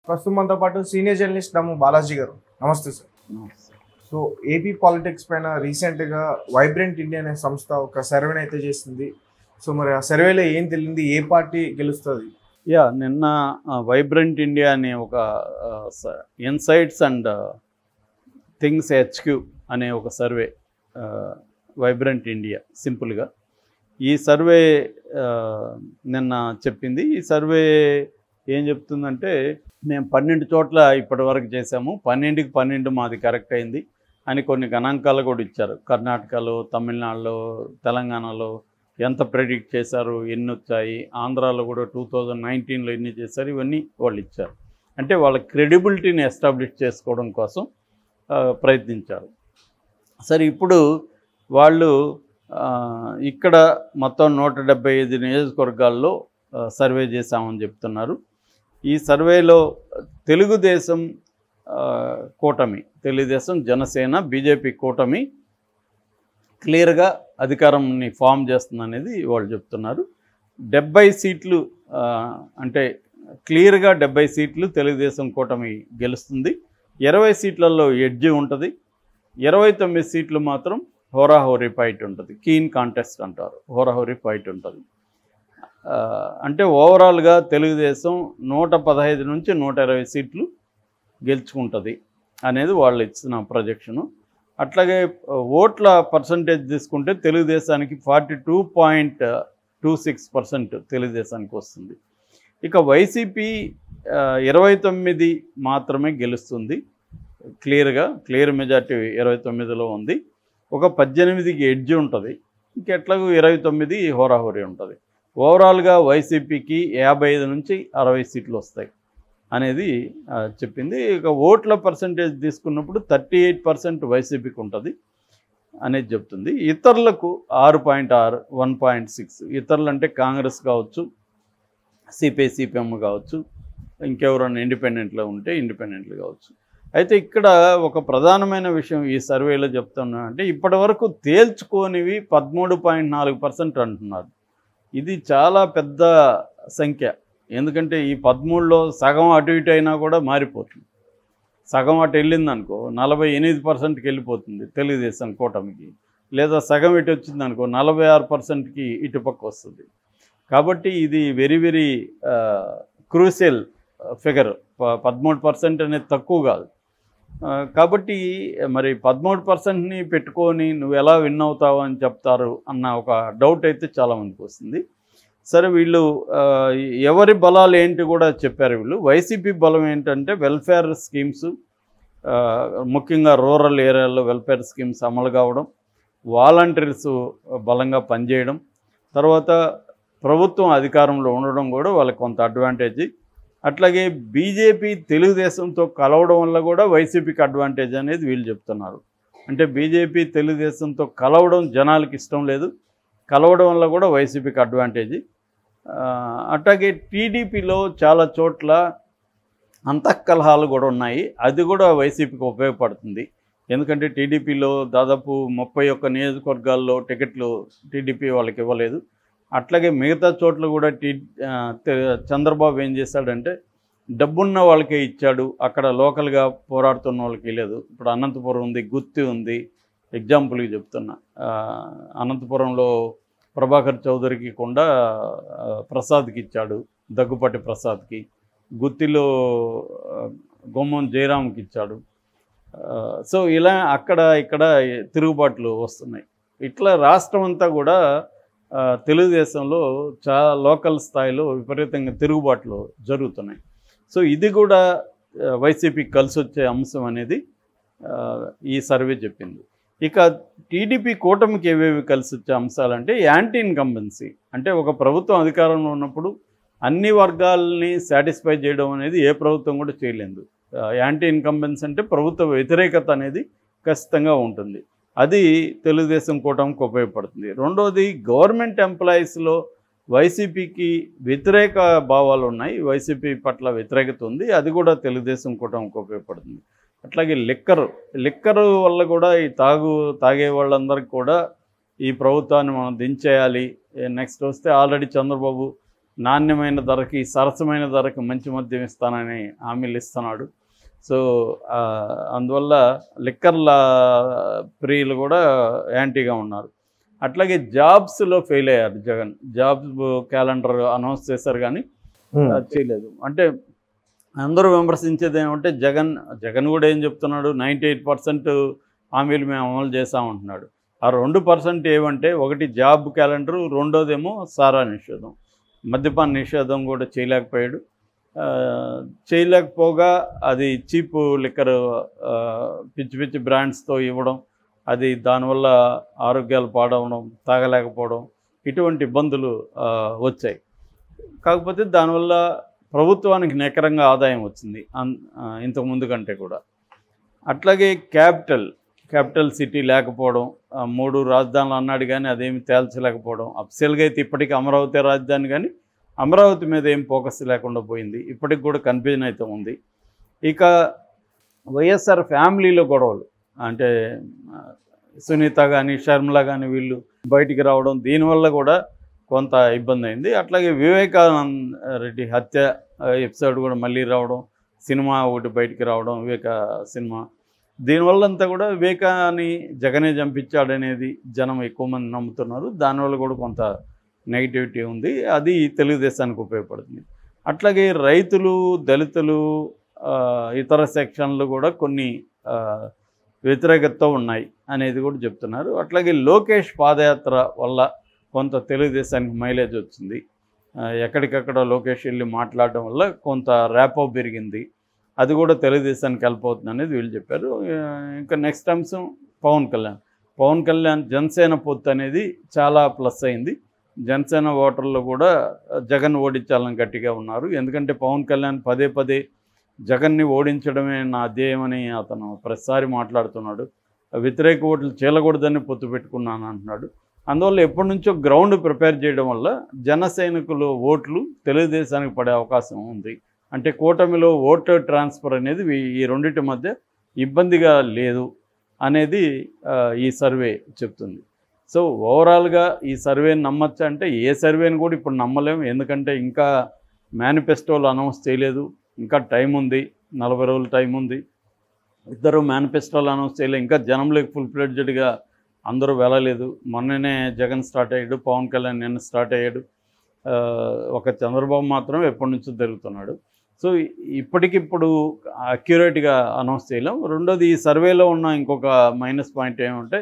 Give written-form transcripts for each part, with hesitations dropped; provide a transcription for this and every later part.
ప్రస్తుతం మనతో పాటు సీనియర్ జర్నలిస్ట్ దమ్ము బాలాజీ గారు. నమస్తే సార్. సో ఏపీ పాలిటిక్స్ పైన రీసెంట్గా వైబ్రెంట్ ఇండియా అనే సంస్థ ఒక సర్వేని అయితే చేసింది. సో మరి ఆ సర్వేలో ఏం తెలియంది, ఏ పార్టీ గెలుస్తుంది? నిన్న వైబ్రెంట్ ఇండియా అనే ఒక ఇన్సైట్స్ అండ్ థింగ్స్ హెచ్క్యూ అనే ఒక సర్వే, వైబ్రెంట్ ఇండియా సింపుల్గా ఈ సర్వే నిన్న చెప్పింది. ఈ సర్వే ఏం చెప్తుందంటే, మేము 12 చోట్ల ఇప్పటి వరకు చేసాము, 12కి 12 మాది కరెక్ట్ అయింది అని కొన్ని గణాంకాలు కూడా ఇచ్చారు. కర్ణాటకలో, తమిళనాడులో, తెలంగాణలో ఎంత ప్రెడిక్ట్ చేశారు, ఎన్ని వచ్చాయి, ఆంధ్రాలో కూడా 2019లో ఎన్ని చేశారు, ఇవన్నీ వాళ్ళు ఇచ్చారు. అంటే వాళ్ళ క్రెడిబిలిటీని ఎస్టాబ్లిష్ చేసుకోవడం కోసం ప్రయత్నించారు. సరే, ఇప్పుడు వాళ్ళు ఇక్కడ మొత్తం 175 నియోజకవర్గాల్లో సర్వే చేశామని చెప్తున్నారు. ఈ సర్వేలో తెలుగుదేశం కూటమి, తెలుగుదేశం, జనసేన, బీజేపీ కూటమి క్లియర్గా అధికారంని ఫామ్ చేస్తుందనేది వాళ్ళు చెప్తున్నారు. 70 సీట్లు, అంటే క్లియర్గా 70 సీట్లు తెలుగుదేశం కూటమి గెలుస్తుంది. 20 సీట్లలో ఎడ్జి ఉంటుంది. 29 సీట్లు మాత్రం హోరాహోరీ ఫైట్ ఉంటుంది. కీన్ కాంటెస్ట్ అంటారు, హోరాహోరీ ఫైట్ ఉంటుంది. అంటే ఓవరాల్గా తెలుగుదేశం 115 నుంచి 120 సీట్లు గెలుచుకుంటుంది అనేది వాళ్ళు ఇచ్చిన ప్రొజెక్షను. అట్లాగే ఓట్ల పర్సంటేజ్ తీసుకుంటే తెలుగుదేశానికి 42.26% తెలుగుదేశానికి వస్తుంది. ఇక వైసీపీ 29 మాత్రమే గెలుస్తుంది. క్లియర్ మెజార్టీ 29లో ఉంది. ఒక 18కి ఎడ్జి ఉంటుంది. ఇంకెట్లాగూ 29 హోరాహోరీ ఉంటుంది. ఓవరాల్గా వైసీపీకి 55 నుంచి 60 సీట్లు వస్తాయి అనేది చెప్పింది. ఇక ఓట్ల పర్సంటేజ్ తీసుకున్నప్పుడు 38% వైసీపీకి ఉంటుంది అనేది చెప్తుంది. ఇతరులకు 6.6, 1.6. ఇతరులు అంటే కాంగ్రెస్ కావచ్చు, సిపిఐ, సిపిఎం కావచ్చు, ఇంకెవరైనా ఇండిపెండెంట్లో ఉంటే ఇండిపెండెంట్లు కావచ్చు. అయితే ఇక్కడ ఒక ప్రధానమైన విషయం ఈ సర్వేలో చెప్తున్నా అంటే, ఇప్పటి వరకు తేల్చుకోనివి 13.4% అంటున్నారు. ఇది చాలా పెద్ద సంఖ్య. ఎందుకంటే ఈ 13లో సగం అటు ఇటు అయినా కూడా మారిపోతుంది. సగం అటు వెళ్ళిందనుకో 48%కి వెళ్ళిపోతుంది తెలుగుదేశం కూటమికి, లేదా సగం ఇటు వచ్చిందనుకో 46%కి ఇటుపక్క వస్తుంది. కాబట్టి ఇది వెరీ వెరీ క్రూషియల్ ఫిగర్. 13% అనేది తక్కువ కాదు. కాబట్టి మరి 13%ని పెట్టుకొని నువ్వు ఎలా విన్ అవుతావు అని చెప్తారు అన్న ఒక డౌట్ అయితే చాలామందికి వస్తుంది. సరే, వీళ్ళు ఎవరి బలాలు ఏంటి కూడా చెప్పారు. వీళ్ళు వైసీపీ బలం ఏంటంటే వెల్ఫేర్ స్కీమ్స్, ముఖ్యంగా రూరల్ ఏరియాల్లో వెల్ఫేర్ స్కీమ్స్ అమలు కావడం, వాలంటీర్స్ బలంగా పనిచేయడం, తర్వాత ప్రభుత్వం అధికారంలో ఉండడం కూడా వాళ్ళకి కొంత అడ్వాంటేజ్. అట్లాగే బీజేపీ తెలుగుదేశంతో కలవడం వల్ల కూడా వైసీపీకి అడ్వాంటేజ్ అనేది వీళ్ళు చెప్తున్నారు. అంటే బీజేపీ తెలుగుదేశంతో కలవడం జనాలకి ఇష్టం లేదు, కలవడం వల్ల కూడా వైసీపీకి అడ్వాంటేజ్. అట్లాగే టీడీపీలో చాలా చోట్ల అంతఃకలహాలు కూడా ఉన్నాయి, అది కూడా వైసీపీకి ఉపయోగపడుతుంది. ఎందుకంటే టీడీపీలో దాదాపు 31 నియోజకవర్గాల్లో టికెట్లు టీడీపీ వాళ్ళకి ఇవ్వలేదు. అట్లాగే మిగతా చోట్ల కూడా చంద్రబాబు ఏం చేశాడంటే డబ్బున్న వాళ్ళకే ఇచ్చాడు, అక్కడ లోకల్గా పోరాడుతున్న వాళ్ళకి లేదు. ఇప్పుడు అనంతపురం ఉంది, గుత్తి ఉంది. ఎగ్జాంపుల్కి చెప్తున్నా, అనంతపురంలో ప్రభాకర్ చౌదరికి కూడా ప్రసాద్కి ఇచ్చాడు, దగ్గుపాటి ప్రసాద్కి. గుత్తిలో గుమ్మం జయరామ్కి ఇచ్చాడు. సో ఇలా అక్కడ ఇక్కడ తిరుగుబాట్లు వస్తున్నాయి. ఇట్లా రాష్ట్రం అంతా కూడా తెలుగుదేశంలో చాలా లోకల్ స్థాయిలో విపరీతంగా తిరుగుబాట్లు జరుగుతున్నాయి. సో ఇది కూడా వైసీపీకి కలిసి వచ్చే అంశం అనేది ఈ సర్వే చెప్పింది. ఇక టీడీపీ కూటమికి ఏవేవి కలిసి వచ్చే అంశాలంటే యాంటీ ఇన్కంబెన్సీ. అంటే ఒక ప్రభుత్వం అధికారంలో ఉన్నప్పుడు అన్ని వర్గాలని సాటిస్ఫై చేయడం అనేది ఏ ప్రభుత్వం కూడా చేయలేదు. యాంటీ ఇన్కంబెన్సీ అంటే ప్రభుత్వ వ్యతిరేకత అనేది ఖచ్చితంగా ఉంటుంది. అది తెలుగుదేశం కూటమికి ఉపయోగపడుతుంది. రెండోది, గవర్నమెంట్ ఎంప్లాయీస్లో వైసీపీకి వ్యతిరేక భావాలు ఉన్నాయి, వైసీపీ పట్ల వ్యతిరేకత ఉంది, అది కూడా తెలుగుదేశం కూటమికి ఉపయోగపడుతుంది. అట్లాగే లిక్కరు వల్ల కూడా ఈ తాగే వాళ్ళందరికీ కూడా ఈ ప్రభుత్వాన్ని మనం దించేయాలి, నెక్స్ట్ వస్తే ఆల్రెడీ చంద్రబాబు నాణ్యమైన ధరకి సరసమైన ధరకి మంచి మద్యం ఇస్తానని హామీలు ఇస్తున్నాడు. సో అందువల్ల లిక్కర్ల ప్రియులు కూడా యాంటీగా ఉన్నారు. అట్లాగే జాబ్స్లో ఫెయిల్ అయ్యారు జగన్. జాబ్స్ క్యాలెండర్ అనౌన్స్ చేశారు కానీ చేయలేదు. అంటే అందరూ విమర్శించేది ఏమంటే జగన్ కూడా ఏం చెప్తున్నాడు, 98% హామీలు మేము అమలు చేస్తామంటున్నాడు. ఆ 2% ఏమంటే ఒకటి జాబ్ క్యాలెండరు, రెండోదేమో సారా నిషేధం, మద్యపాన నిషేధం కూడా చేయలేకపోయాడు. చేయలేకపోగా అది చీప్ లిక్కర్ పిచ్చి పిచ్చి బ్రాండ్స్తో ఇవ్వడం, అది దానివల్ల ఆరోగ్యాలు పాడవడం, తాగలేకపోవడం, ఇటువంటి ఇబ్బందులు వచ్చాయి. కాకపోతే దానివల్ల ప్రభుత్వానికి నికరంగా ఆదాయం వచ్చింది ఇంతకుముందు కంటే కూడా. అట్లాగే క్యాపిటల్ సిటీ లేకపోవడం, 3 రాజధానులు అన్నాడు కానీ అదేమి తేల్చలేకపోవడం. అఫ్సెల్గా అయితే ఇప్పటికీ అమరావతి రాజధాని కానీ అమరావతి మీద ఏం ఫోకస్ లేకుండా పోయింది. ఇప్పటికి కూడా కన్ఫ్యూజన్ అయితే ఉంది. ఇక వైఎస్ఆర్ ఫ్యామిలీలో గొడవలు, అంటే సునీత కానీ షర్మిల కానీ వీళ్ళు బయటికి రావడం, దీనివల్ల కూడా కొంత ఇబ్బంది అయింది. అట్లాగే వివేకానంద రెడ్డి హత్య ఎపిసోడ్ కూడా మళ్ళీ రావడం, సినిమా ఒకటి బయటికి రావడం, వివేక సినిమా, దీనివల్ల అంతా కూడా వివేకాన్ని జగనే చంపించాడనేది జనం ఎక్కువ మంది నమ్ముతున్నారు. దానివల్ల కూడా కొంత నెగిటివిటీ ఉంది. అది తెలుగుదేశానికి ఉపయోగపడుతుంది. అట్లాగే రైతులు, దళితులు, ఇతర సెక్షన్లు కూడా కొన్ని వ్యతిరేకతతో ఉన్నాయి అనేది కూడా చెప్తున్నారు. అట్లాగే లోకేష్ పాదయాత్ర వల్ల కొంత తెలుగుదేశానికి మైలేజ్ వచ్చింది. ఎక్కడికక్కడ లోకేష్ వెళ్ళి మాట్లాడడం వల్ల కొంత ర్యాపో పెరిగింది. అది కూడా తెలుగుదేశానికి హెల్ప్ అవుతుంది అనేది వీళ్ళు చెప్పారు. ఇంకా నెక్స్ట్ అంశం పవన్ కళ్యాణ్ జనసేన పొత్తు అనేది చాలా ప్లస్ అయింది. జనసేన ఓటర్లు కూడా జగన్ ఓడించాలని గట్టిగా ఉన్నారు. ఎందుకంటే పవన్ కళ్యాణ్ పదే జగన్ని ఓడించడమే నా ధ్యేయమని అతను ప్రతిసారి మాట్లాడుతున్నాడు. వ్యతిరేక ఓట్లు చీలకూడదని పొత్తు పెట్టుకున్నాను అంటున్నాడు. అందువల్ల ఎప్పటి నుంచో గ్రౌండ్ ప్రిపేర్ చేయడం వల్ల జన సైనికులు ఓట్లు తెలుగుదేశానికి పడే అవకాశం ఉంది. అంటే కూటమిలో ఓటర్ ట్రాన్స్ఫర్ అనేది ఈ రెండింటి మధ్య ఇబ్బందిగా లేదు అనేది ఈ సర్వే చెప్తుంది. సో ఓవరాల్గా ఈ సర్వేని నమ్మచ్చా అంటే ఏ సర్వేని కూడా ఇప్పుడు నమ్మలేము. ఎందుకంటే ఇంకా మేనిఫెస్టోలు అనౌన్స్ చేయలేదు, ఇంకా టైం ఉంది, 40 రోజులు టైం ఉంది. ఇద్దరు మేనిఫెస్టోలు అనౌన్స్ చేయలేదు, ఇంకా జనంలోకి ఫుల్ ఫ్లెడ్జ్డ్గా అందరూ వెళ్ళలేదు. మొన్ననే జగన్ స్టార్ట్ అయ్యాడు, పవన్ కళ్యాణ్ నిన్న స్టార్ట్ అయ్యాడు. ఒక చంద్రబాబు మాత్రం ఎప్పటి నుంచో తిరుగుతున్నాడు. సో ఇప్పటికిప్పుడు అక్యురేట్గా అనౌన్స్ చేయలేం. రెండోది, ఈ సర్వేలో ఉన్న ఇంకొక మైనస్ పాయింట్ ఏమంటే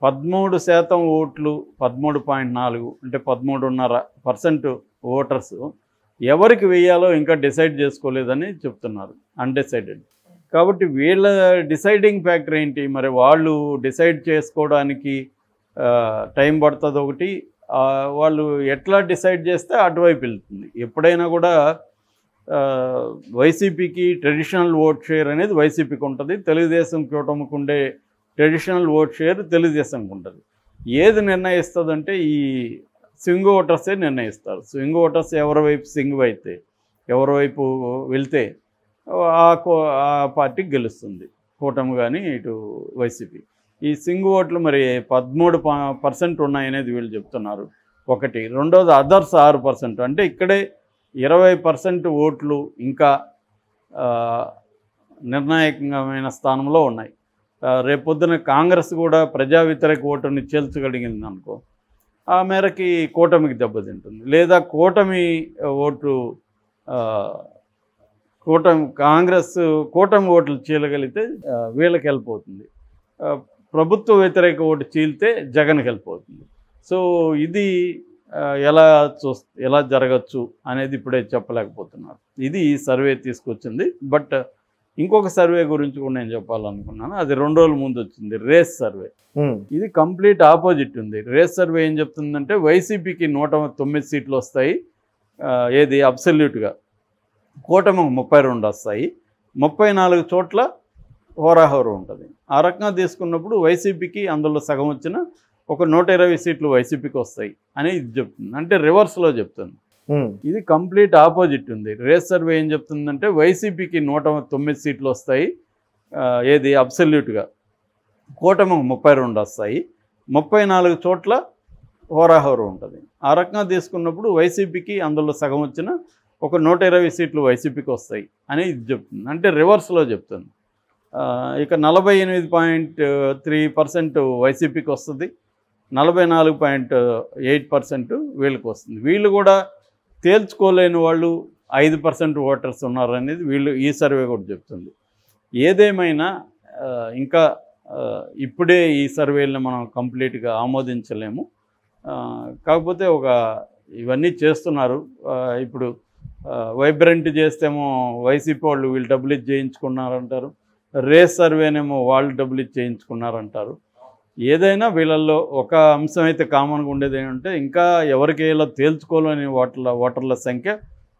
13% ఓట్లు, 13.4 అంటే 13.5% ఓటర్స్ ఎవరికి వేయాలో ఇంకా డిసైడ్ చేసుకోలేదని చెప్తున్నారు, అన్డిసైడెడ్. కాబట్టి వీళ్ళ డిసైడింగ్ ఫ్యాక్టర్ ఏంటి, మరి వాళ్ళు డిసైడ్ చేసుకోవడానికి టైం పడుతుంది ఒకటి, వాళ్ళు ఎట్లా డిసైడ్ చేస్తే అటువైపు వెళ్తుంది. ఎప్పుడైనా కూడా వైసీపీకి ట్రెడిషనల్ ఓట్ షేర్ అనేది వైసీపీకి ఉంటుంది, తెలుగుదేశం కూటమికి ఉండే ట్రెడిషనల్ ఓట్ షేర్ తెలుగుదేశంకి ఉంటుంది. ఏది నిర్ణయిస్తుందంటే ఈ స్వింగ్ ఓటర్సే నిర్ణయిస్తారు. స్వింగ్ ఓటర్స్ ఎవరి వైపు స్వింగ్ అయితే, ఎవరి వైపు వెళ్తే ఆ పార్టీకి గెలుస్తుంది, కూటమి కానీ ఇటు వైసీపీ. ఈ స్వింగ్ ఓట్లు మరి 13% ఉన్నాయనేది వీళ్ళు చెప్తున్నారు ఒకటి. రెండోది అదర్స్ 6%, అంటే ఇక్కడే 20% ఓట్లు ఇంకా నిర్ణాయకమైన స్థానంలో ఉన్నాయి. రేపొద్దున కాంగ్రెస్ కూడా ప్రజా వ్యతిరేక ఓటుని చేల్చగలిగింది అనుకో, ఆ మేరకి కూటమికి దెబ్బతింటుంది. లేదా కూటమి ఓటు కూటమి ఓట్లు చీలగలిగితే వీళ్ళకి హెల్ప్ అవుతుంది, ప్రభుత్వ వ్యతిరేక ఓటు చీలితే జగన్కి హెల్ప్ అవుతుంది. సో ఇది ఎలా జరగచ్చు అనేది ఇప్పుడే చెప్పలేకపోతున్నారు. ఇది ఈ సర్వే తీసుకొచ్చింది. బట్ ఇంకొక సర్వే గురించి కూడా నేను చెప్పాలనుకున్నాను, అది 2 రోజుల ముందు వచ్చింది, రేస్ సర్వే. ఇది కంప్లీట్ ఆపోజిట్ ఉంది. రేస్ సర్వే ఏం చెప్తుందంటే వైసీపీకి 109 సీట్లు వస్తాయి, ఏది అబ్సల్యూట్గా, కూటమికి 32 వస్తాయి, 34 చోట్ల హోరాహోరు ఉంటుంది. ఆ రకంగా తీసుకున్నప్పుడు వైసీపీకి అందులో సగం వచ్చిన ఒక 120 సీట్లు వైసీపీకి వస్తాయి అని ఇది చెప్తుంది. అంటే రివర్స్లో చెప్తుంది. ఇది కంప్లీట్ ఆపోజిట్ ఉంది. రేస్ సర్వే ఏం చెప్తుందంటే వైసీపీకి 109 సీట్లు వస్తాయి, ఏది అబ్సల్యూట్గా, కూటమికి 32 వస్తాయి, 34 చోట్ల హోరాహోరు ఉంటుంది. ఆ రకంగా తీసుకున్నప్పుడు వైసీపీకి అందులో సగం వచ్చిన ఒక 120 సీట్లు వైసీపీకి వస్తాయి అని ఇది చెప్తుంది. అంటే రివర్స్లో చెప్తుంది. ఇక 48.3% వైసీపీకి వస్తుంది, 44.8% వీళ్ళకి వస్తుంది. వీళ్ళు కూడా తేల్చుకోలేని వాళ్ళు 5% ఓటర్స్ ఉన్నారనేది వీళ్ళు ఈ సర్వే కూడా చెప్తుంది. ఏదేమైనా ఇంకా ఇప్పుడే ఈ సర్వేలను మనం కంప్లీట్గా ఆమోదించలేము. కాకపోతే ఇవన్నీ చేస్తున్నారు. ఇప్పుడు వైబ్రెంట్ చేస్తేమో వైసీపీ వాళ్ళు వీళ్ళు డబ్బులు ఇచ్చి చేయించుకున్నారంటారు, రేస్ సర్వేనేమో వాళ్ళు డబ్బులు ఇచ్చి చేయించుకున్నారంటారు. ఏదైనా వీళ్ళల్లో ఒక అంశం అయితే కామన్గా ఉండేది ఏంటంటే ఇంకా ఎవరికి ఎలా తేల్చుకోలేని ఓటర్ల సంఖ్య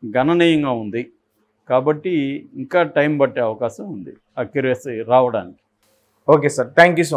గణనీయంగా ఉంది. కాబట్టి ఇంకా టైం పట్టే అవకాశం ఉంది అక్యురసీ రావడానికి. Okay sir, thank you so much.